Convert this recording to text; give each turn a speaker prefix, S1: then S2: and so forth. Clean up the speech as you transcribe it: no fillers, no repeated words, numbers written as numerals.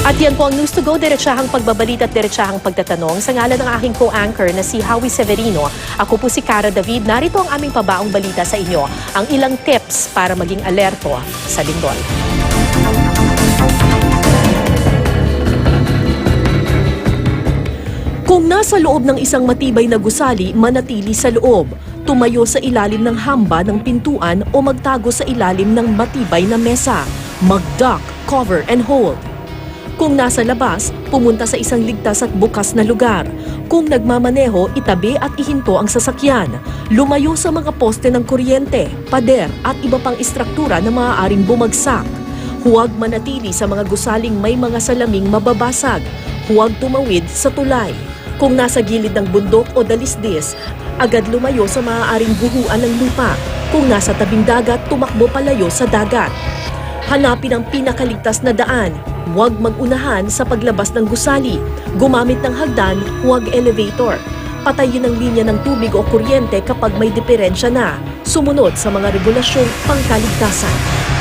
S1: At yan po ang News to Go, diretsahang pagbabalita at diretsahang pagtatanong. Sa ngalan ng aking co-anchor na si Howie Severino, ako po si Cara David. Narito ang aming pabaong balita sa inyo. Ang ilang tips para maging alerto sa lindol. Kung nasa loob ng isang matibay na gusali, manatili sa loob. Tumayo sa ilalim ng hamba ng pintuan o magtago sa ilalim ng matibay na mesa. Mag-duck, cover, and hold. Kung nasa labas, pumunta sa isang ligtas at bukas na lugar. Kung nagmamaneho, itabi at ihinto ang sasakyan. Lumayo sa mga poste ng kuryente, pader at iba pang istruktura na maaaring bumagsak. Huwag manatili sa mga gusaling may mga salaming mababasag. Huwag tumawid sa tulay. Kung nasa gilid ng bundok o dalisdis, agad lumayo sa maaaring guhuan ng lupa. Kung nasa tabing dagat, tumakbo palayo sa dagat. Hanapin ang pinakaligtas na daan. Huwag mag-unahan sa paglabas ng gusali. Gumamit ng hagdan, huwag elevator. Patayin ang linya ng tubig o kuryente kapag may diferensya na. Sumunod sa mga regulasyong pangkaligtasan.